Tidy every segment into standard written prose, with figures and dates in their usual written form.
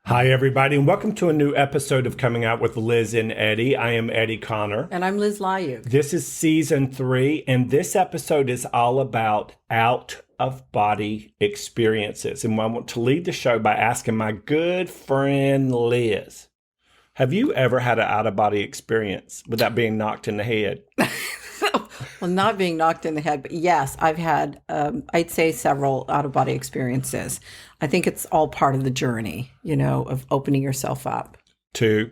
Hi, everybody, and welcome to a new episode of Coming Out with Liz and Eddie. I am Eddie Conner. And I'm lizlayug. This is season 3, and this episode is all about out-of-body experiences. And I want to lead the show by asking my good friend Liz, have you ever had an out-of-body experience without being knocked in the head? Well, not being knocked in the head, but yes, I've had, I'd say several out-of-body experiences. I think it's all part of the journey, of opening yourself up To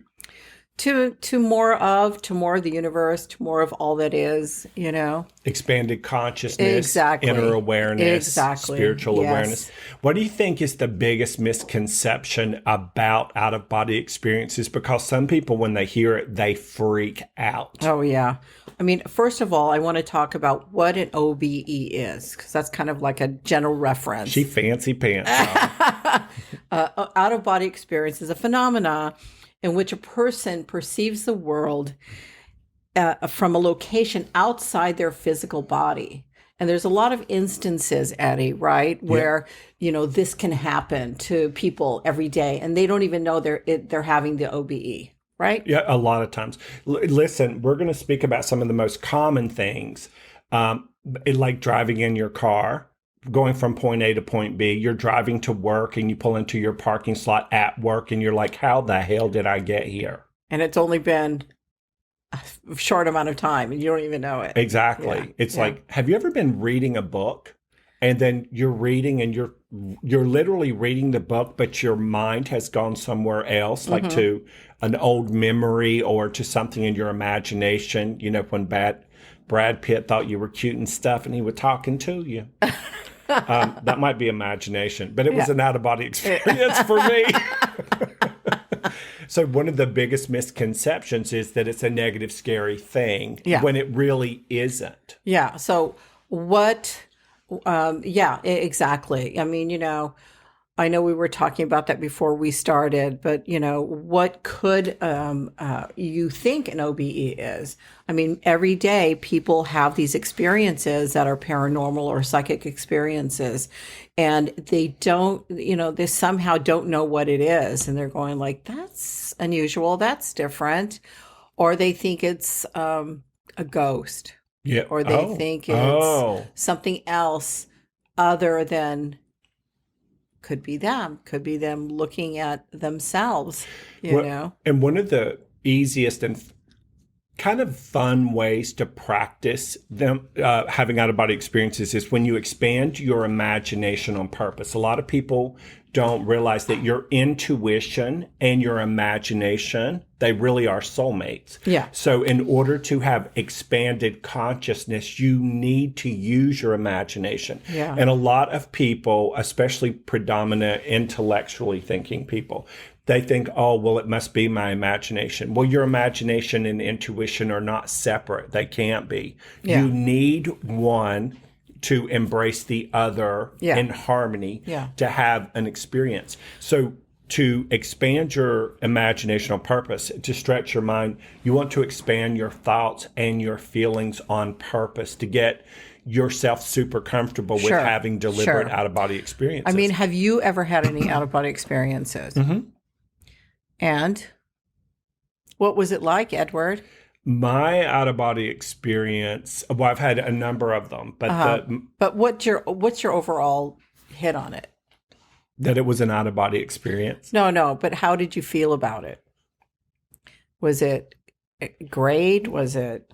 more of the universe, to more of all that is, expanded consciousness, Exactly. inner awareness, Exactly. spiritual Yes. awareness. What do you think is the biggest misconception about out-of-body experiences? Because some people, when they hear it, they freak out. Oh, yeah. I mean, first of all, I want to talk about what an OBE is, because that's kind of like a general reference. She fancy pants. Out-of-body experience is a phenomena in which a person perceives the world from a location outside their physical body. And there's a lot of instances, Eddie, right, where, this can happen to people every day, and they don't even know they're having the OBE. Right? Yeah, a lot of times. Listen, we're going to speak about some of the most common things, like driving in your car, going from point A to point B. You're driving to work and you pull into your parking slot at work and you're like, how the hell did I get here? And it's only been a short amount of time and you don't even know it. Exactly. Yeah. It's like, have you ever been reading a book and then you're reading and you're literally reading the book, but your mind has gone somewhere else, like to an old memory or to something in your imagination, when Brad Pitt thought you were cute and stuff and he was talking to you. That might be imagination, but it was an out-of-body experience for me. So one of the biggest misconceptions is that it's a negative, scary thing when it really isn't. Yeah. So what... exactly. I mean, I know we were talking about that before we started, but, what could you think an OBE is? I mean, every day people have these experiences that are paranormal or psychic experiences, and they don't, they somehow don't know what it is. And they're going like, that's unusual, that's different. Or they think it's a ghost. Yeah. Or they think it's something else other than could be them looking at themselves, know. And one of the easiest and kind of fun ways to practice them having out-of-body experiences is when you expand your imagination on purpose. A lot of people don't realize that your intuition and your imagination, they really are soulmates. Yeah. So in order to have expanded consciousness, you need to use your imagination. Yeah. And a lot of people, especially predominant intellectually thinking people, they think, oh, well, it must be my imagination. Well, your imagination and intuition are not separate. They can't be. Yeah. You need one to embrace the other in harmony to have an experience. So to expand your imagination on purpose, to stretch your mind, you want to expand your thoughts and your feelings on purpose to get yourself super comfortable with having deliberate out-of-body experiences. I mean, have you ever had any out-of-body experiences? Mm-hmm. And what was it like, Edward? My out-of-body experience, well, I've had a number of them, but but what's your overall hit on it? That it was an out-of-body experience. No, but how did you feel about it? Was it great? Was it?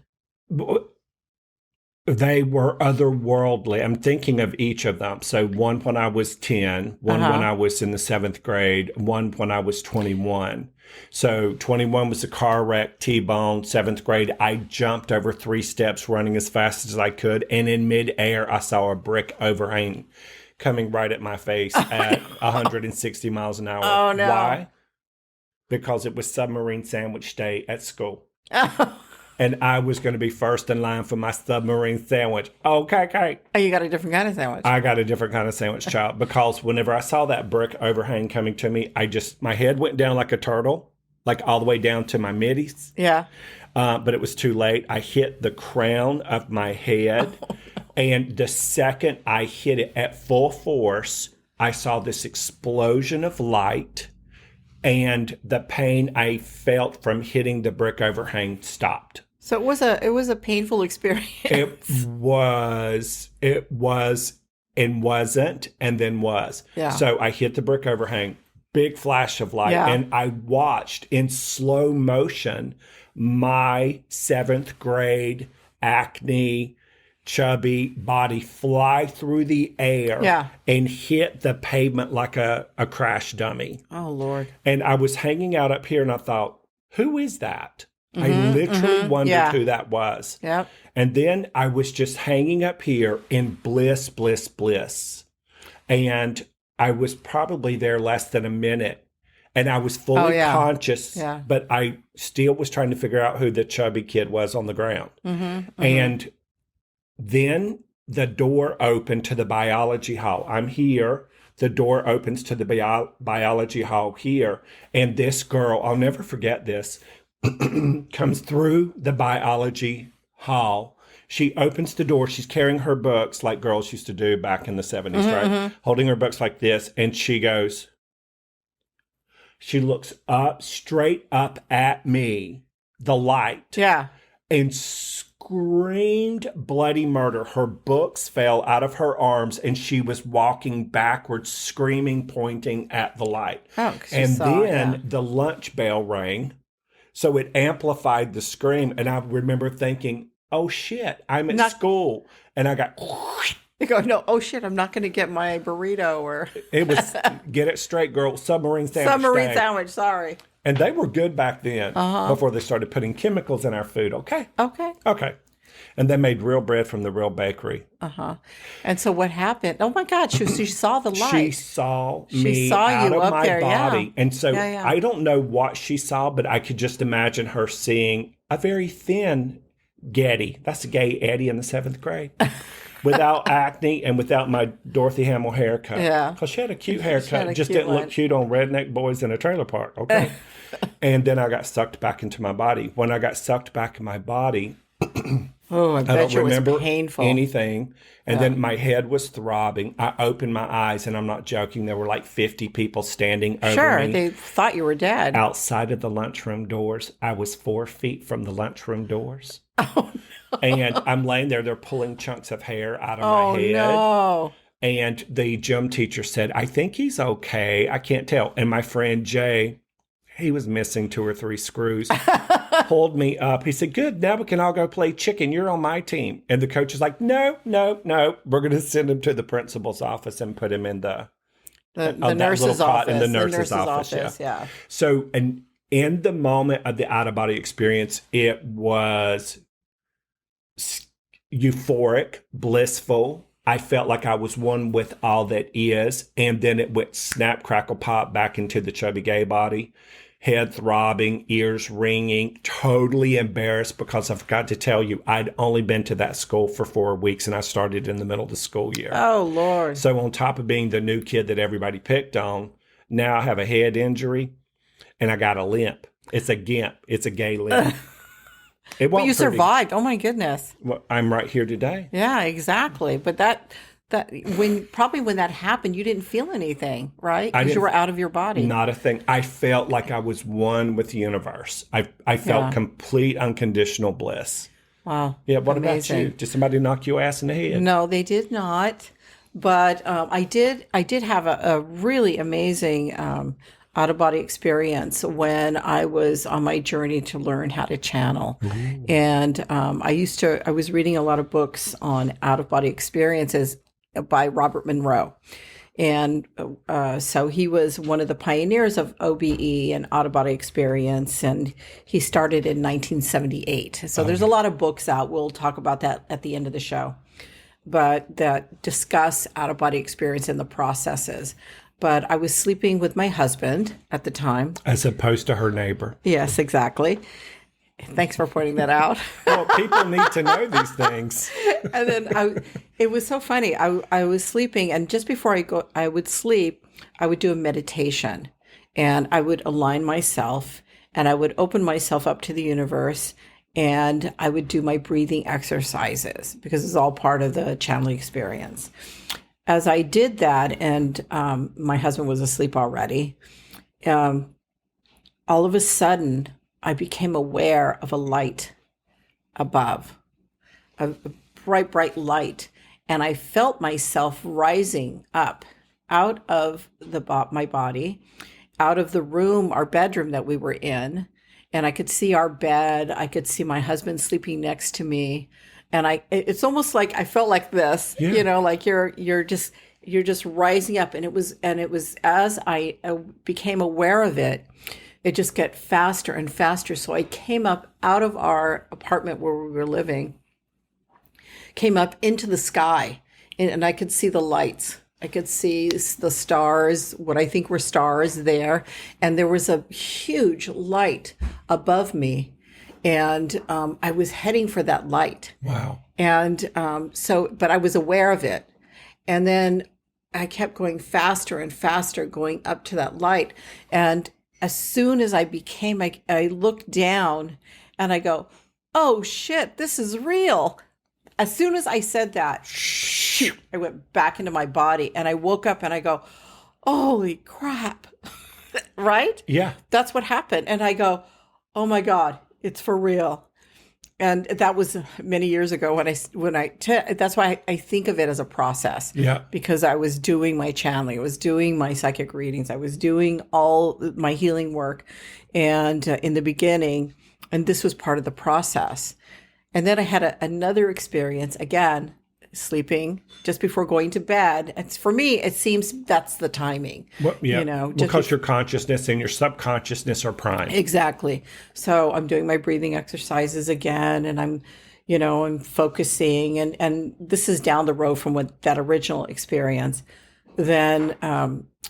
They were otherworldly. I'm thinking of each of them. So one when I was 10, one when I was in the 7th grade, one when I was 21. So 21 was a car wreck, T-bone, 7th grade. I jumped over 3 steps running as fast as I could. And in midair, I saw a brick overhang coming right at my face at 160 miles an hour. Oh, no. Why? Because it was submarine sandwich day at school. And I was going to be first in line for my submarine sandwich. Okay. Oh, you got a different kind of sandwich. I got a different kind of sandwich, child, because whenever I saw that brick overhang coming to me, my head went down like a turtle, like all the way down to my middies. Yeah. But it was too late. I hit the crown of my head. And the second I hit it at full force, I saw this explosion of light and the pain I felt from hitting the brick overhang stopped. So it was a painful experience. It was and wasn't and then was. Yeah. So I hit the brick overhang, big flash of light, Yeah. and I watched in slow motion my 7th grade acne chubby body fly through the air and hit the pavement like a crash dummy. Oh, Lord. And I was hanging out up here and I thought, who is that? I literally wondered who that was. Yep. And then I was just hanging up here in bliss, bliss, bliss. And I was probably there less than a minute. And I was fully conscious, but I still was trying to figure out who the chubby kid was on the ground. And then the door opened to the biology hall. I'm here. The door opens to the biology hall here. And this girl, I'll never forget this, comes through the biology hall. She opens the door. She's carrying her books like girls used to do back in the 70s, right? Holding her books like this. And she goes, she looks up, straight up at me, the light. Yeah. And screamed bloody murder. Her books fell out of her arms and she was walking backwards, screaming, pointing at the light. Oh, and then the lunch bell rang. So it amplified the scream. And I remember thinking, oh shit, I'm at school. And I got... You go, no, oh shit, I'm not going to get my burrito or... It was, get it straight, girl, submarine sandwich. Submarine sandwich, sorry. And they were good back then before they started putting chemicals in our food. Okay. And they made real bread from the real bakery. And so what happened? Oh my God, she saw the light. She saw me out of my body. And so I don't know what she saw, but I could just imagine her seeing a very thin Getty. That's a gay Eddie in the 7th grade. Without acne and without my Dorothy Hamill haircut. Yeah. Because she had a cute haircut. Just didn't look cute on redneck boys in a trailer park. Okay. And then I got sucked back into my body. When I got sucked back in my body, I don't remember painful. anything. And then my head was throbbing. I opened my eyes, and I'm not joking. There were like 50 people standing over me. Sure, they thought you were dead. Outside of the lunchroom doors. I was 4 feet from the lunchroom doors. Oh, no. And I'm laying there. They're pulling chunks of hair out of my head. No. And the gym teacher said, I think he's okay. I can't tell. And my friend Jay, he was missing 2 or 3 screws, pulled me up. He said, good, now we can all go play chicken. You're on my team. And the coach is like, no. We're going to send him to the principal's office and put him in the nurse's office. In the nurse's office. Yeah. So, and in the moment of the out-of-body experience, it was euphoric, blissful. I felt like I was one with all that is. And then it went snap, crackle, pop back into the chubby gay body. Head throbbing, ears ringing, totally embarrassed because I forgot to tell you, I'd only been to that school for 4 weeks and I started in the middle of the school year. Oh, Lord. So on top of being the new kid that everybody picked on, now I have a head injury and I got a limp. It's a gimp. It's a gay limp. But you survived. Oh, my goodness. Well, I'm right here today. Yeah, exactly. But that when that happened, you didn't feel anything, right? Because you were out of your body. Not a thing. I felt like I was one with the universe. I felt complete unconditional bliss. Wow. Yeah. What about you? Did somebody knock your ass in the head? No, they did not. But I did have a really amazing out-of-body experience when I was on my journey to learn how to channel. Ooh. And I was reading a lot of books on out-of-body experiences by Robert Monroe. And so he was one of the pioneers of OBE and out-of-body experience, and he started in 1978. So there's a lot of books out. We'll talk about that at the end of the show, but that discuss out-of-body experience and the processes. But I was sleeping with my husband at the time. As opposed to her neighbor. Yes, exactly. Thanks for pointing that out. Well, people need to know these things. And then it was so funny. I was sleeping, and just before I would sleep, I would do a meditation. And I would align myself, and I would open myself up to the universe, and I would do my breathing exercises because it's all part of the channeling experience. As I did that, and my husband was asleep already, all of a sudden, I became aware of a light above, a bright, bright light. And I felt myself rising up out of my body, out of the room, our bedroom that we were in. And I could see our bed. I could see my husband sleeping next to me. And it's almost like I felt like this, like you're just rising up. And it was as I became aware of it, it just got faster and faster. So I came up out of our apartment where we were living, came up into the sky, and I could see the lights. I could see the stars, what I think were stars there. And there was a huge light above me. And I was heading for that light. Wow. And but I was aware of it. And then I kept going faster and faster, going up to that light. And as soon as I looked down and I go, oh shit, this is real. As soon as I said that, I went back into my body and I woke up and I go, holy crap. Right? Yeah. That's what happened. And I go, oh my God, it's for real. And that was many years ago that's why I think of it as a process. Yeah. Because I was doing my channeling, I was doing my psychic readings, I was doing all my healing work. And in the beginning, and this was part of the process. And then I had another experience, again, sleeping just before going to bed. It's, for me, it seems that's the timing. Well, yeah. Because your consciousness and your subconsciousness are primed. Exactly. So I'm doing my breathing exercises again, and I'm focusing, and this is down the road from that original experience. Then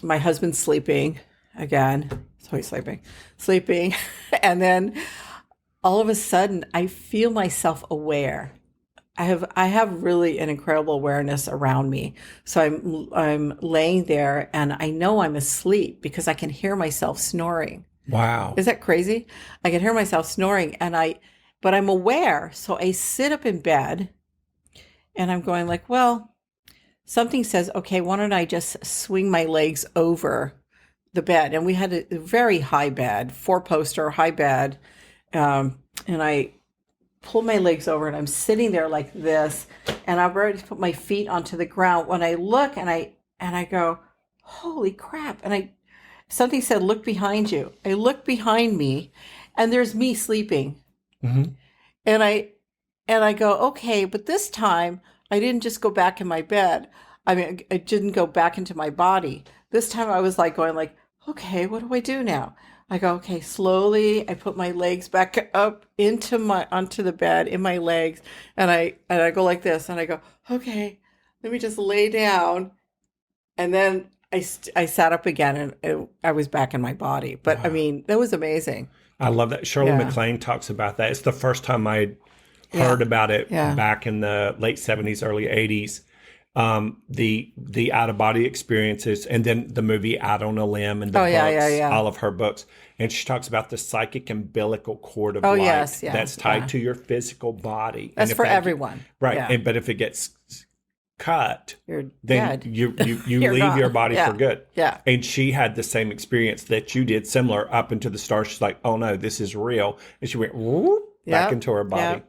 my husband's sleeping again. So he's sleeping. And then all of a sudden I feel myself aware. I have really an incredible awareness around me. So I'm laying there and I know I'm asleep because I can hear myself snoring. Wow. Is that crazy? I can hear myself snoring but I'm aware. So I sit up in bed and I'm going like, well, something says, okay, why don't I just swing my legs over the bed? And we had a very high bed, 4-poster high bed. And I pull my legs over and I'm sitting there like this, and I've already put my feet onto the ground. When I look and I go, holy crap. And something said, look behind you. I look behind me and there's me sleeping. Mm-hmm. And I go, okay, but this time I didn't just go back in my bed. I mean, I didn't go back into my body. This time I was going like, okay, what do I do now? I go, okay, slowly. I put my legs back up onto the bed in my legs. And I go like this and I go, okay, let me just lay down. And then I sat up again and I was back in my body. But wow. I mean, that was amazing. I love that. Shirley MacLaine talks about that. It's the first time I heard about it back in the late 70s, early 80s. The out-of-body experiences, and then the movie Out on a Limb, and the books, all of her books. And she talks about the psychic umbilical cord of light that's tied to your physical body. That's for everyone. Right. Yeah. But if it gets cut, then dead. you leave gone. your body for good. Yeah. And she had the same experience that you did, similar, up into the stars. She's like, oh no, this is real. And she went back into her body. Yep.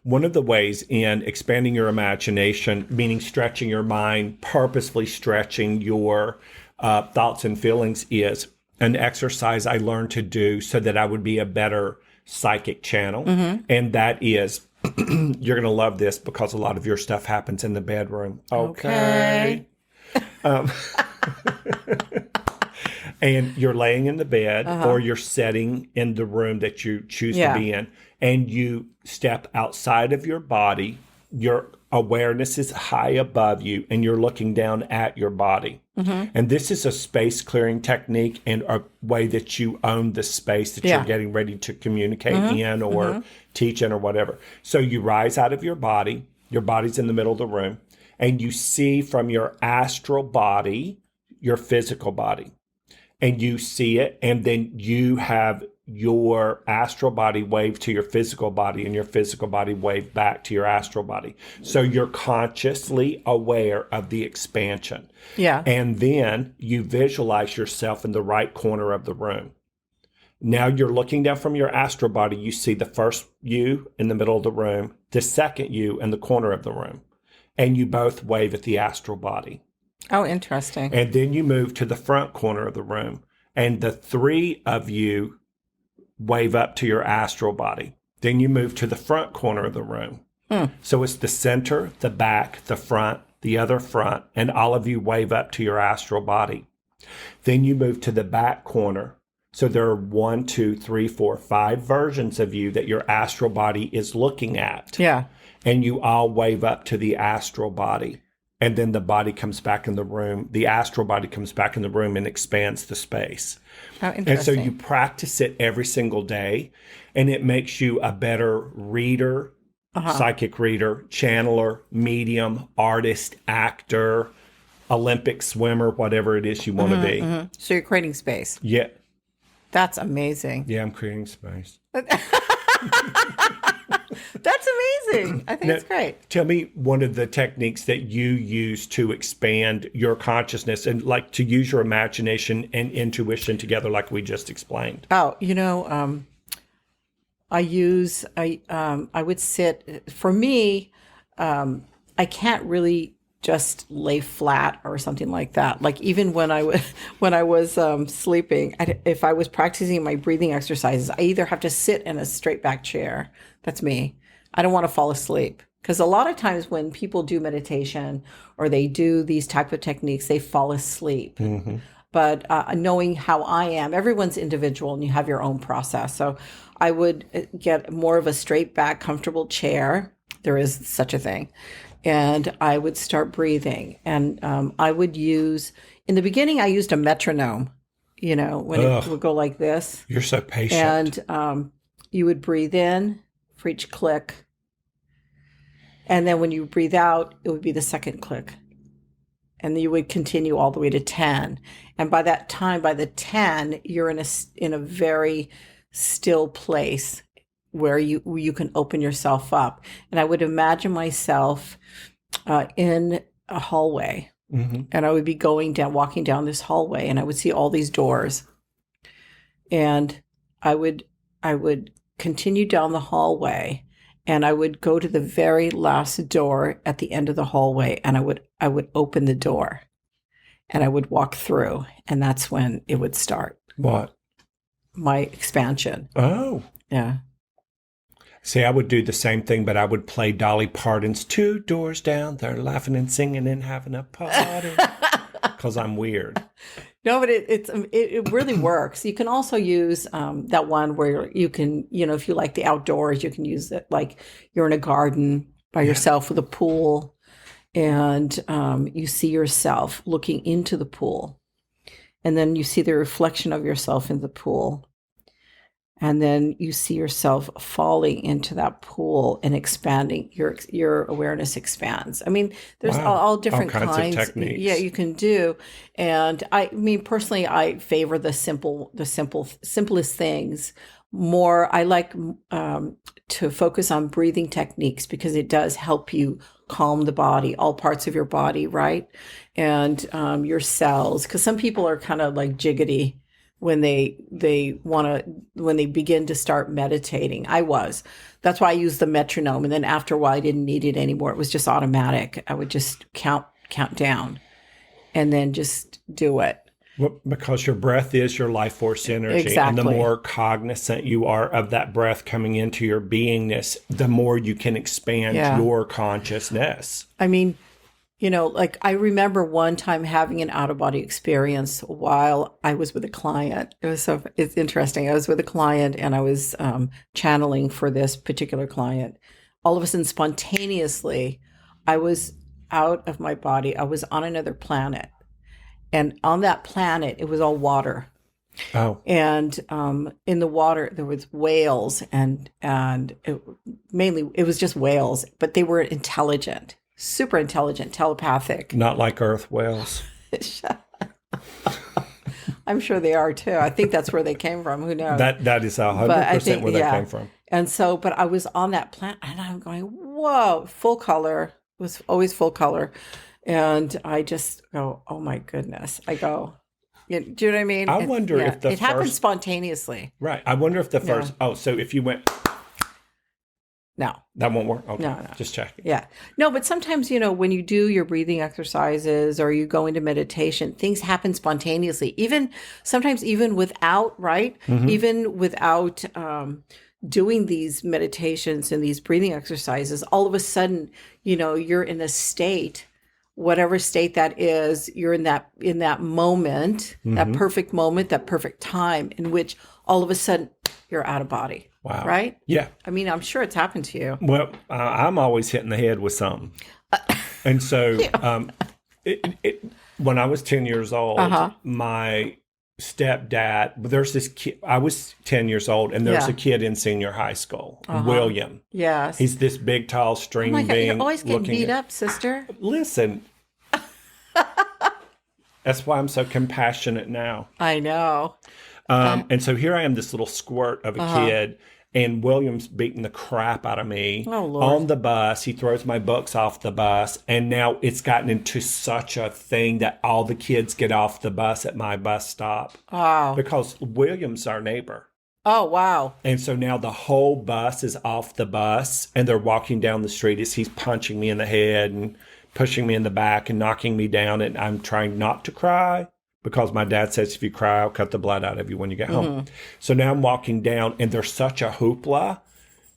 One of the ways in expanding your imagination, meaning stretching your mind, purposefully stretching your thoughts and feelings, is an exercise I learned to do so that I would be a better psychic channel. Mm-hmm. And that is, you're going to love this because a lot of your stuff happens in the bedroom. Okay. And you're laying in the bed or you're sitting in the room that you choose to be in, and you step outside of your body. Your awareness is high above you and you're looking down at your body. Mm-hmm. And this is a space clearing technique and a way that you own the space that you're getting ready to communicate in or teach in or whatever. So you rise out of your body's in the middle of the room, and you see from your astral body, your physical body. And you see it, and then you have your astral body wave to your physical body, and your physical body wave back to your astral body. So you're consciously aware of the expansion. Yeah. And then you visualize yourself in the right corner of the room. Now you're looking down from your astral body. You see the first you in the middle of the room, the second you in the corner of the room, and you both wave at the astral body. Oh, interesting. And then you move to the front corner of the room, and the three of you wave up to your astral body. Then you move to the front corner of the room. So it's the center, the back, the front, the other front, and all of you wave up to your astral body. Then you move to the back corner. So there are 1, 2, 3, 4, 5 versions of you that your astral body is looking at. Yeah. And you all wave up to the astral body. And then the body comes back in the room. The astral body comes back in the room and expands the space. How interesting. And so you practice it every single day, and it makes you a better reader, psychic reader, channeler, medium, artist, actor, Olympic swimmer, whatever it is you want to be. So you're creating space. Yeah. That's amazing. Yeah, I'm creating space. That's amazing. I think it's great. Tell me one of the techniques that you use to expand your consciousness and like to use your imagination and intuition together like we just explained. Oh, I would sit, for me, I can't really just lay flat or something like that. Like even when I was sleeping, if I was practicing my breathing exercises, I either have to sit in a straight back chair. That's me. I don't want to fall asleep. Because a lot of times when people do meditation or they do these type of techniques, they fall asleep. But knowing how I am, everyone's individual and you have your own process. So I would get more of a straight back, comfortable chair. There is such a thing. And I would start breathing. And I would use, in the beginning, I used a metronome, when it would go like this. You're so patient. And you would breathe in for each click. And then when you breathe out, it would be the second click. And then you would continue all the way to 10. And by that time, by the 10, you're in a very still place where you can open yourself up. And I would imagine myself in a hallway. And I would be walking down this hallway, and I would see all these doors. And I would continue down the hallway, and I would go to the very last door at the end of the hallway, and I would open the door, and I would walk through, and that's when it would start. What? My expansion. Oh. Yeah. See, I would do the same thing, but I would play Dolly Parton's 2 Doors Down. They're laughing and singing and having a party. Because I'm weird. No, but it really works. You can also use that one where you can, if you like the outdoors, you can use it like you're in a garden by yourself with a pool, and you see yourself looking into the pool, and then you see the reflection of yourself in the pool. And then you see yourself falling into that pool and expanding. Your awareness expands. I mean, there's all different kinds of techniques. Yeah, you can do. And I mean, personally, I favor the simplest things more. I like to focus on breathing techniques because it does help you calm the body, all parts of your body, right? And your cells, because some people are kind of like jiggity when they begin to start meditating. That's why I used the metronome. And then after a while, I didn't need it anymore. It was just automatic. I would just count down and then just do it. Well, because your breath is your life force energy. Exactly. And the more cognizant you are of that breath coming into your beingness, the more you can expand your consciousness. I mean, like I remember one time having an out-of-body experience while I was with a client. It's interesting. I was with a client and I was channeling for this particular client. All of a sudden, spontaneously, I was out of my body. I was on another planet. And on that planet, it was all water. Oh. And in the water, there was whales and it was just whales, but they were intelligent. Super intelligent, telepathic. Not like Earth whales. I'm sure they are too. I think that's where they came from. Who knows? That is 100% where they came from. And so, but I was on that planet and I'm going, whoa, full color. It was always full color. And I just go, oh my goodness. I go, Do you know what I mean? I wonder if the it happens spontaneously. Right. I wonder if the first, so if you went, no, that won't work. Okay. No. Just checking. Yeah. No, but sometimes, when you do your breathing exercises or you go into meditation, things happen spontaneously, sometimes even without, right? Mm-hmm. Even without, doing these meditations and these breathing exercises, all of a sudden, you're in a state, whatever state that is, you're in that moment, that perfect moment, that perfect time in which all of a sudden you're out of body. Wow. Right? Yeah. I mean, I'm sure it's happened to you. Well, I'm always hitting the head with something. And so when I was 10 years old, my stepdad, there's this kid, I was 10 years old, and there's a kid in senior high school, William. Yes. He's this big, tall string bean. You're always getting beat up, sister. Listen. That's why I'm so compassionate now. I know. And so here I am, this little squirt of a kid, and William's beating the crap out of me on the bus. He throws my books off the bus, and now it's gotten into such a thing that all the kids get off the bus at my bus stop. Oh. Because William's our neighbor. Oh, wow. And so now the whole bus is off the bus, and they're walking down the street as he's punching me in the head and pushing me in the back and knocking me down, and I'm trying not to cry. Because my dad says, if you cry, I'll cut the blood out of you when you get home. So now I'm walking down, and there's such a hoopla.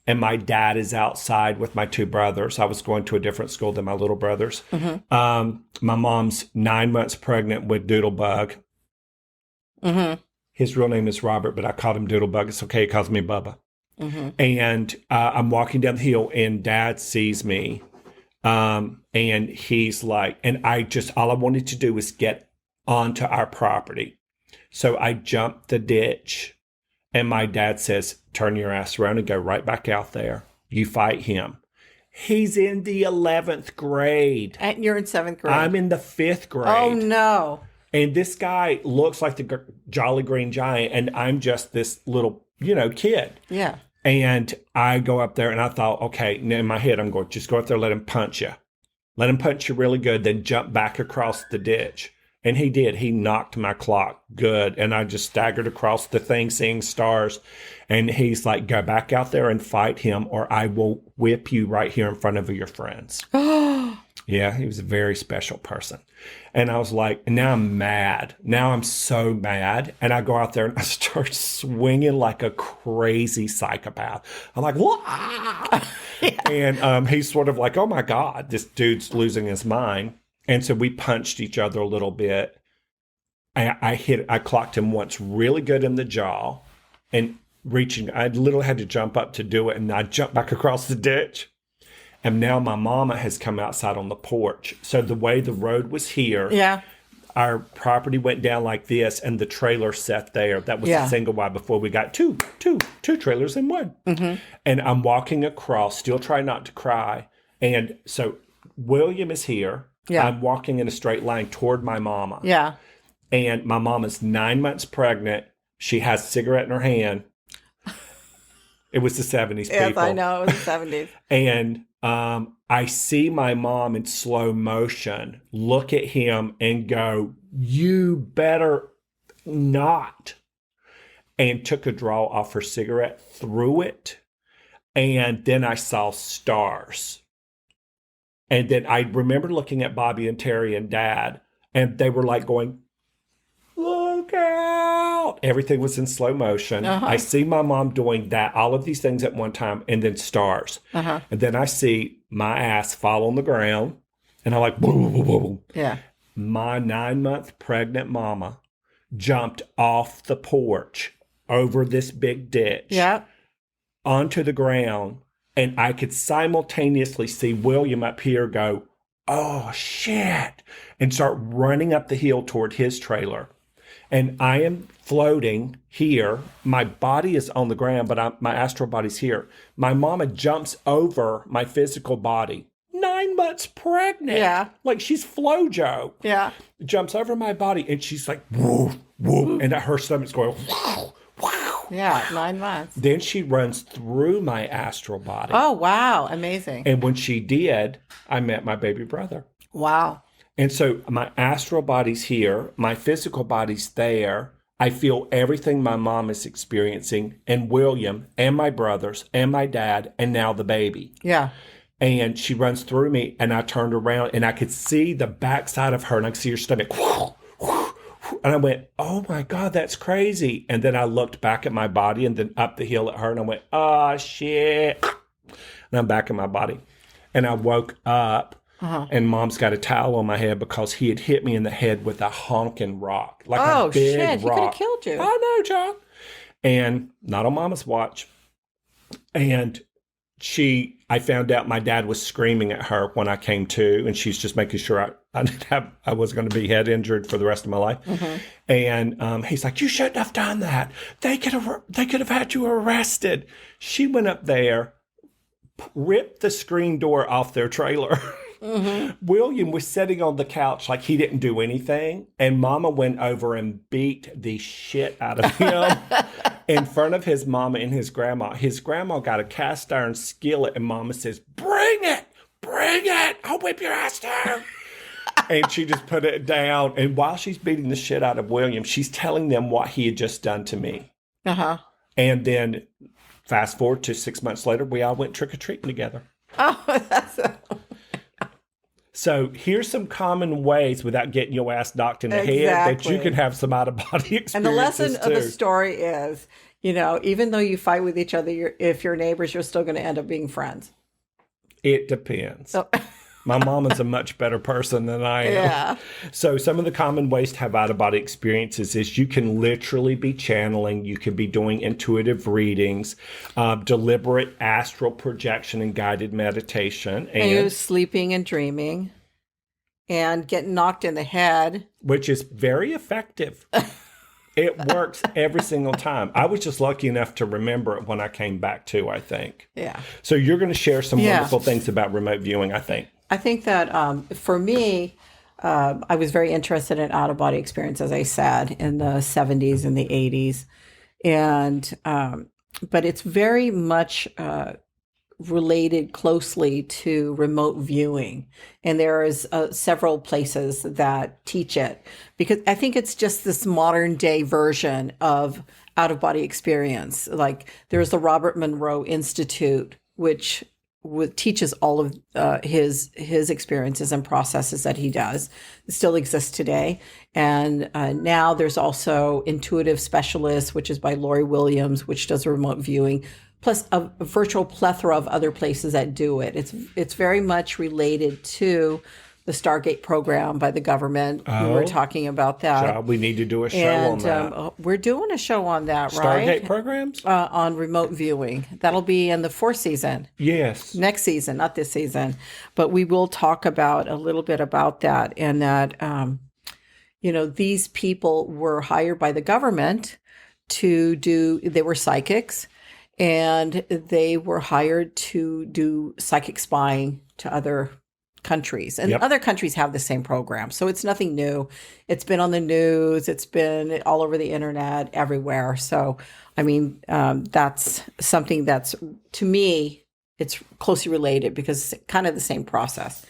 And my dad is outside with my two brothers. I was going to a different school than my little brothers. My mom's 9 months pregnant with Doodlebug. His real name is Robert, but I called him Doodlebug. It's okay. He calls me Bubba. And I'm walking down the hill, and Dad sees me. And he's like, and all I wanted to do was get onto our property. So I jumped the ditch, and my dad says, turn your ass around and go right back out there. You fight him. He's in the 11th grade. And you're in 7th grade. I'm in the 5th grade. Oh, no. And this guy looks like the Jolly Green Giant, and I'm just this little, kid. Yeah. And I go up there, and I thought, okay, in my head, I'm going, just go up there, let him punch you. Let him punch you really good, then jump back across the ditch. And he did. He knocked my clock good. And I just staggered across the thing, seeing stars. And he's like, go back out there and fight him, or I will whip you right here in front of your friends. Yeah, he was a very special person. And I was like, now I'm mad. Now I'm so mad. And I go out there and I start swinging like a crazy psychopath. I'm like, what? And he's sort of like, oh my God, this dude's losing his mind. And so we punched each other a little bit. I clocked him once really good in the jaw, and I literally had to jump up to do it. And I jumped back across the ditch. And now my mama has come outside on the porch. So the way the road was here, our property went down like this, and the trailer sat there. That was a single wide before we got two trailers in one. And I'm walking across, still trying not to cry. And so William is here. Yeah. I'm walking in a straight line toward my mama. Yeah. And my mama's 9 months pregnant. She has a cigarette in her hand. It was the 70s, people. Yes, I know. It was the 70s. And I see my mom in slow motion look at him and go, you better not. And took a draw off her cigarette, threw it. And then I saw stars. And then I remember looking at Bobby and Terry and Dad, and they were like going, look out. Everything was in slow motion. I see my mom doing that, all of these things at one time, and then stars. And then I see my ass fall on the ground, and I'm like, boom, boom, boom, boom. Yeah. My 9 month pregnant mama jumped off the porch over this big ditch onto the ground. And I could simultaneously see William up here go, oh, shit, and start running up the hill toward his trailer. And I am floating here. My body is on the ground, but my astral body's here. My mama jumps over my physical body. 9 months pregnant. Yeah. Like she's Flojo. Yeah. Jumps over my body, and she's like, whoa, whoa. And her stomach's going, wow, wow. Yeah, 9 months. Then she runs through my astral body. Oh, wow. Amazing. And when she did, I met my baby brother. Wow. And so my astral body's here, my physical body's there. I feel everything my mom is experiencing, and William, and my brothers, and my dad, and now the baby. Yeah. And she runs through me, and I turned around, and I could see the backside of her, and I could see her stomach. And I went, oh my God, that's crazy. And then I looked back at my body and then up the hill at her, and I went, oh shit. And I'm back in my body. And I woke up, and Mom's got a towel on my head because he had hit me in the head with a honking rock. Like a big shit, he could rock. have killed you. I know, John. And not on Mama's watch. And I found out my dad was screaming at her when I came to, and she's just making sure I was going to be head injured for the rest of my life. And he's like, you shouldn't have done that. They could have had you arrested. She went up there, ripped the screen door off their trailer. William was sitting on the couch like he didn't do anything, and Mama went over and beat the shit out of him in front of his mama and his grandma. His grandma got a cast iron skillet, and Mama says, bring it, I'll whip your ass down. And she just put it down, and while she's beating the shit out of William, she's telling them what he had just done to me. And then fast forward to 6 months later, we all went trick-or-treating together. So here's some common ways, without getting your ass knocked in the head, that you can have some out-of-body experiences. And the lesson of the story is, even though you fight with each other, if you're neighbors, you're still going to end up being friends. It depends. My mom is a much better person than I am. Yeah. So some of the common ways to have out-of-body experiences is you can literally be channeling. You can be doing intuitive readings, deliberate astral projection and guided meditation. And you're sleeping and dreaming and getting knocked in the head. Which is very effective. It works every single time. I was just lucky enough to remember it when I came back too, I think. Yeah. So you're going to share some wonderful things about remote viewing, I think. I think that for me, I was very interested in out-of-body experience, as I said, in the 70s and the 80s. But it's very much related closely to remote viewing. And there is several places that teach it, because I think it's just this modern day version of out-of-body experience. Like there's the Robert Monroe Institute, which teaches all of his experiences and processes that he does. It still exists today. And now there's also Intuitive Specialists, which is by Lori Williams, which does remote viewing, plus a virtual plethora of other places that do it. It's very much related to the Stargate program by the government. We were talking about that. We need to do a show on that. We're doing a show on that, right? Stargate programs? On remote viewing. That'll be in the 4th season. Yes. Next season, not this season. But we will talk about a little bit about that, and that, these people were hired by the government they were psychics, and they were hired to do psychic spying to other countries, and other countries have the same program. So it's nothing new. It's been on the news. It's been all over the internet, everywhere. So, I mean, that's something that's, to me, it's closely related because it's kind of the same process.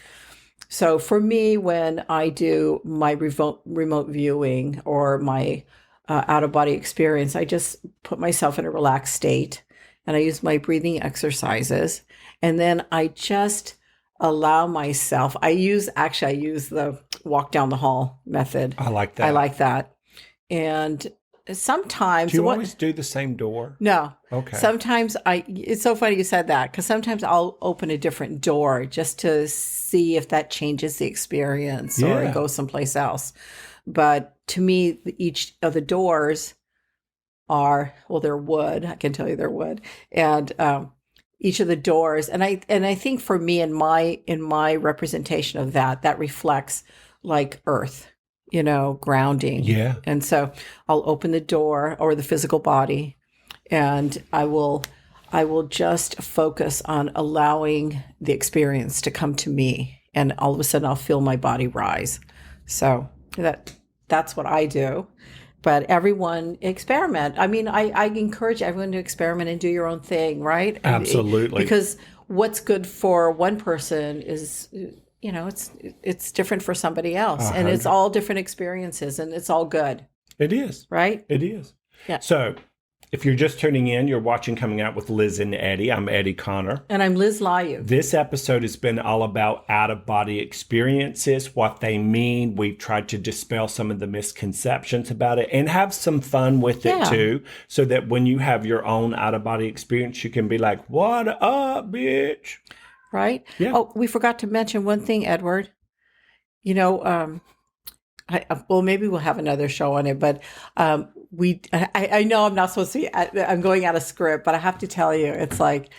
So for me, when I do my remote viewing or my out-of-body experience, I just put myself in a relaxed state, and I use my breathing exercises, and then I just allow myself. I use the walk down the hall method. I like that. And sometimes, do you always do the same door? No. Okay. Sometimes it's so funny you said that, because sometimes I'll open a different door just to see if that changes the experience or go someplace else. But to me, each of the doors they're wood. I can tell you they're wood. And each of the doors, and I think for me, in my representation of that reflects like earth, grounding. Yeah. And so I'll open the door or the physical body, and I will just focus on allowing the experience to come to me, and all of a sudden I'll feel my body rise. So that's what I do. But everyone experiment. I mean, I encourage everyone to experiment and do your own thing, right? Absolutely. Because what's good for one person is it's different for somebody else, and it's all different experiences, and it's all good. It is. Right? It is. Yeah. So if you're just tuning in, you're watching Coming Out with Liz and Eddie. I'm Eddie Conner. And I'm lizlayug. This episode has been all about out-of-body experiences, what they mean. We've tried to dispel some of the misconceptions about it and have some fun with it too, so that when you have your own out-of-body experience, you can be like, what up, bitch? Right? Yeah. Oh, we forgot to mention one thing, Edward. Well, maybe we'll have another show on it, but I know I'm not supposed to. I'm going out of script, but I have to tell you, it's like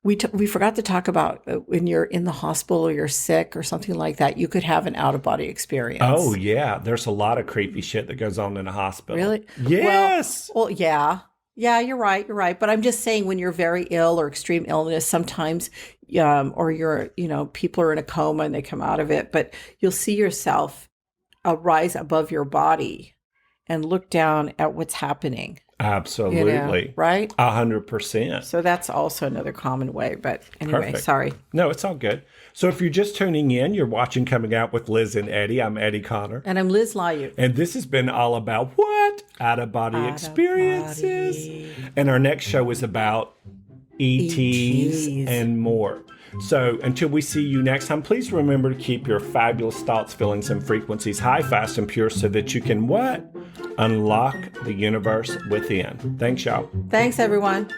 we forgot to talk about when you're in the hospital or you're sick or something like that. You could have an out of body experience. Oh yeah, there's a lot of creepy shit that goes on in a hospital. Really? Yes. Well, yeah. Yeah, you're right. You're right. But I'm just saying, when you're very ill or extreme illness, sometimes, or you're, people are in a coma and they come out of it, but you'll see yourself rise above your body and look down at what's happening. Absolutely. Right? 100%. So that's also another common way. But anyway, Perfect. Sorry. No, it's all good. So if you're just tuning in, you're watching Coming Out with Liz and Eddie. I'm Eddie Conner. And I'm lizlayug. And this has been all about what? Out-of-body experiences. And our next show is about ETs and more. So until we see you next time, please remember to keep your fabulous thoughts, feelings, and frequencies high, fast, and pure, so that you can what? Unlock the universe within. Thanks, y'all. Thanks, everyone.